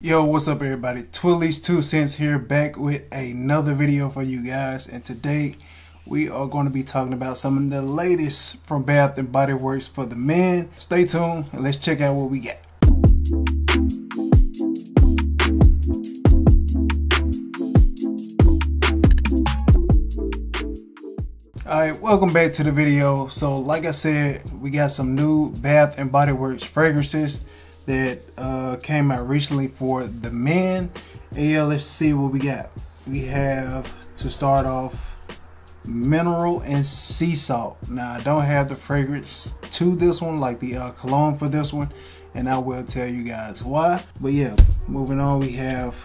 Yo, what's up everybody? Twilley's 2 cents here, back with another video for you guys, and today we are going to be talking about some of the latest from Bath and Body Works for the men. Stay tuned and let's check out what we got. Alright, welcome back to the video. So like I said, we got some new Bath and Body Works fragrances that came out recently for the men. And yeah, let's see what we got. We have, to start off, mineral and sea salt. Now I don't have the fragrance to this one, like the cologne for this one, and I will tell you guys why. But yeah, moving on, we have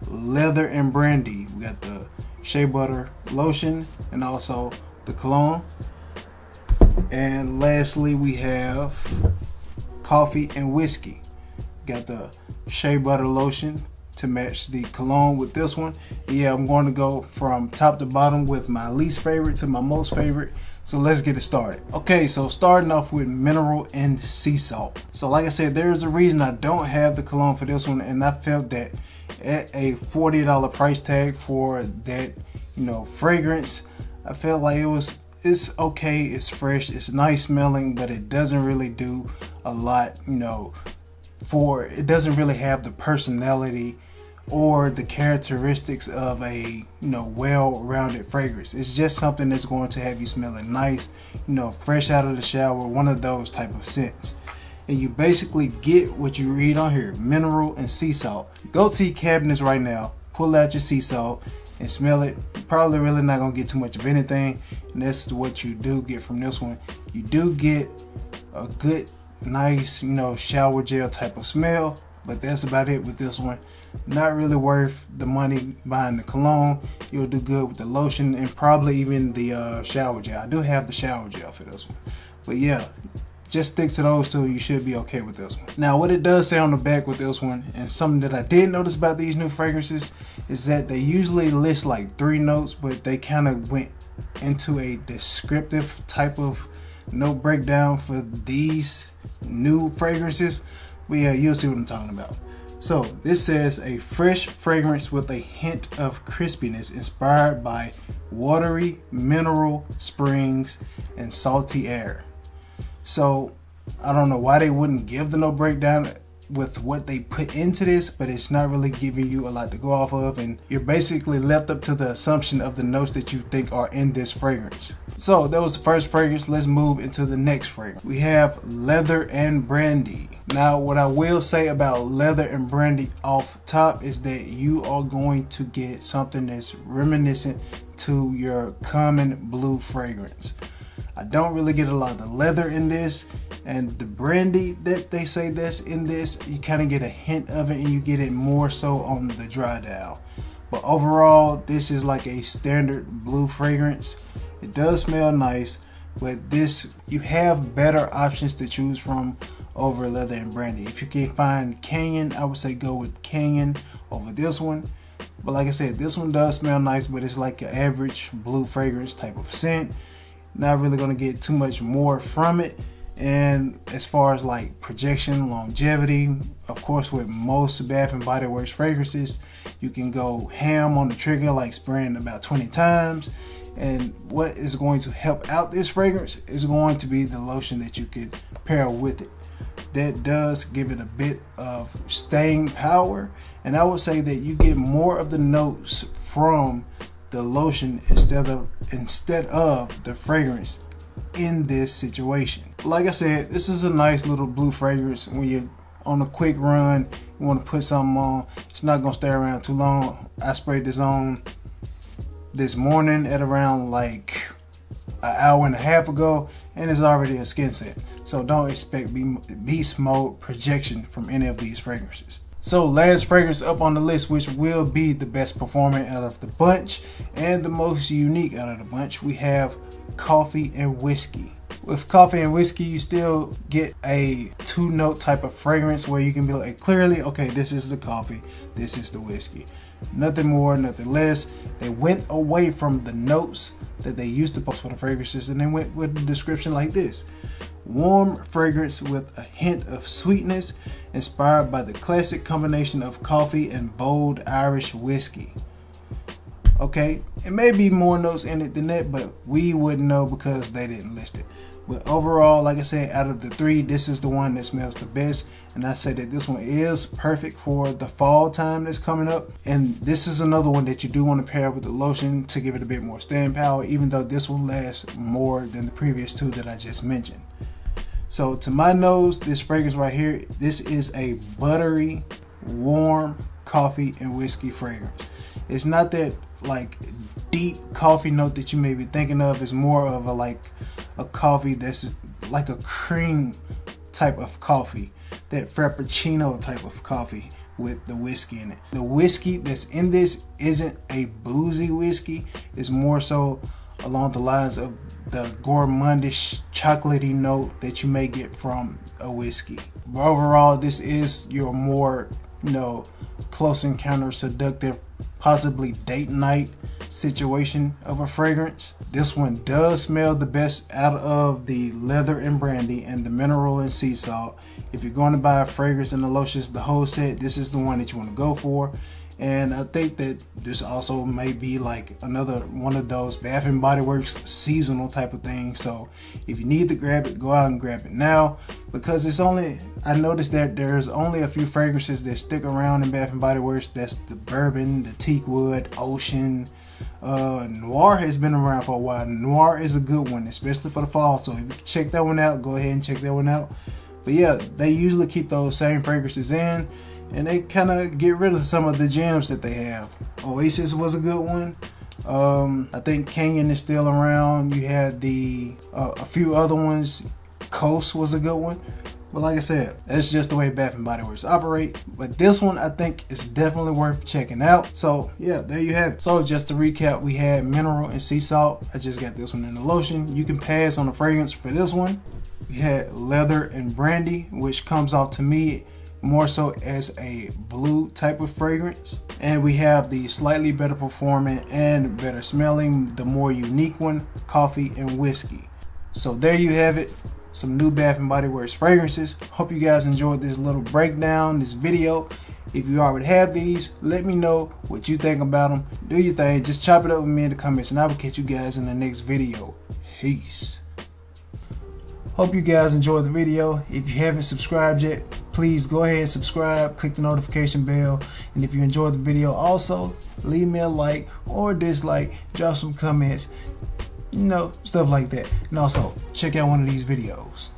leather and brandy. We got the shea butter lotion and also the cologne. And lastly, we have coffee and whiskey. Got the shea butter lotion to match the cologne with this one. Yeah, I'm going to go from top to bottom with my least favorite to my most favorite. So let's get it started. Okay, so starting off with mineral and sea salt. So like I said, there's a reason I don't have the cologne for this one, and I felt that at a $40 price tag for that, fragrance, I felt like it's okay, it's fresh, it's nice smelling, but it doesn't really do a lot, it doesn't really have the personality or the characteristics of a well-rounded fragrance. It's just something that's going to have you smelling nice, fresh out of the shower, one of those type of scents. And you basically get what you read on here: mineral and sea salt. Go to your cabinets right now, pull out your sea salt and smell it. You're probably really not gonna get too much of anything, and that's what you do get from this one. You do get a good, nice, shower gel type of smell, but that's about it with this one. Not really worth the money buying the cologne. You'll do good with the lotion and probably even the shower gel. I do have the shower gel for this one, but yeah, just stick to those two. You should be okay with this one. Now, what it does say on the back with this one, and something that I did notice about these new fragrances, is that they usually list like 3 notes, but they kind of went into a descriptive type of note breakdown for these new fragrances. But yeah, you'll see what I'm talking about. So this says a fresh fragrance with a hint of crispiness, inspired by watery mineral springs and salty air. So I don't know why they wouldn't give the note breakdown with what they put into this, but it's not really giving you a lot to go off of, and you're basically left up to the assumption of the notes that you think are in this fragrance. So that was the first fragrance. Let's move into the next fragrance. We have leather and brandy. Now, what I will say about leather and brandy off top is that you are going to get something that's reminiscent to your common blue fragrance. I don't really get a lot of the leather in this, and the brandy that they say that's in this, you kind of get a hint of it, and you get it more so on the dry down. But overall, this is like a standard blue fragrance. It does smell nice, but this, you have better options to choose from over leather and brandy. If you can find Canyon, I would say go with Canyon over this one. But like I said, this one does smell nice, but it's like an average blue fragrance type of scent. Not really going to get too much more from it. And as far as like projection, longevity, of course with most Bath and Body Works fragrances, you can go ham on the trigger, like spraying about 20 times. And what is going to help out this fragrance is going to be the lotion that you can pair with it. That does give it a bit of staying power, and I would say that you get more of the notes from the lotion instead of the fragrance in this situation. Like I said, this is a nice little blue fragrance. When you're on a quick run, you want to put something on, it's not gonna stay around too long. I sprayed this on this morning at around like an hour and a half ago, and it's already a skin scent. So don't expect beast mode projection from any of these fragrances. So last fragrance up on the list, which will be the best performing out of the bunch and the most unique out of the bunch, we have coffee and whiskey. With coffee and whiskey, you still get a 2-note type of fragrance where you can be like, clearly, okay, this is the coffee, this is the whiskey. Nothing more, nothing less. They went away from the notes that they used to post for the fragrances, and they went with a description like this: warm fragrance with a hint of sweetness, inspired by the classic combination of coffee and bold Irish whiskey. Okay, it may be more notes in it than that, but we wouldn't know because they didn't list it. But overall, like I said, out of the 3, this is the one that smells the best. And I say that this one is perfect for the fall time that's coming up. And this is another one that you do want to pair with the lotion to give it a bit more staying power, even though this one lasts more than the previous 2 that I just mentioned. So to my nose, this fragrance right here, this is a buttery, warm coffee and whiskey fragrance. It's not that like deep coffee note that you may be thinking of. It's more of a like a coffee that's like a cream type of coffee, that frappuccino type of coffee with the whiskey in it. The whiskey that's in this isn't a boozy whiskey. It's more so along the lines of the gourmandish chocolatey note that you may get from a whiskey. But overall, this is your more, you know, close encounter, seductive, possibly date night situation of a fragrance. This one does smell the best out of the leather and brandy and the mineral and sea salt. If you're going to buy a fragrance and the lotions, the whole set, this is the one that you want to go for. And I think that this also may be like another one of those Bath and Body Works seasonal type of things. So if you need to grab it, go out and grab it now, because it's only, I noticed that there's only a few fragrances that stick around in Bath and Body Works. That's the bourbon, the teak wood, ocean. Noir has been around for a while. Noir is a good one, especially for the fall. So if you check that one out, go ahead and check that one out. But yeah, they usually keep those same fragrances in, and they kind of get rid of some of the gems that they have. Oasis was a good one. I think Canyon is still around. You had the a few other ones. Coast was a good one. But like I said, that's just the way Bath and Body Works operate. But this one I think is definitely worth checking out. So yeah, there you have it. So just to recap, we had mineral and sea salt. I just got this one in the lotion. You can pass on the fragrance for this one. We had leather and brandy, which comes off to me more so as a blue type of fragrance. And we have the slightly better performing and better smelling, the more unique one, coffee and whiskey. So there you have it, some new Bath and Body Works fragrances. Hope you guys enjoyed this little breakdown, this video. If you already have these, let me know what you think about them. Do your thing, just chop it up with me in the comments, and I will catch you guys in the next video. Peace. Hope you guys enjoyed the video. If you haven't subscribed yet, please go ahead and subscribe, click the notification bell. And if you enjoyed the video also, leave me a like or dislike, drop some comments, you know, stuff like that. And also, check out one of these videos.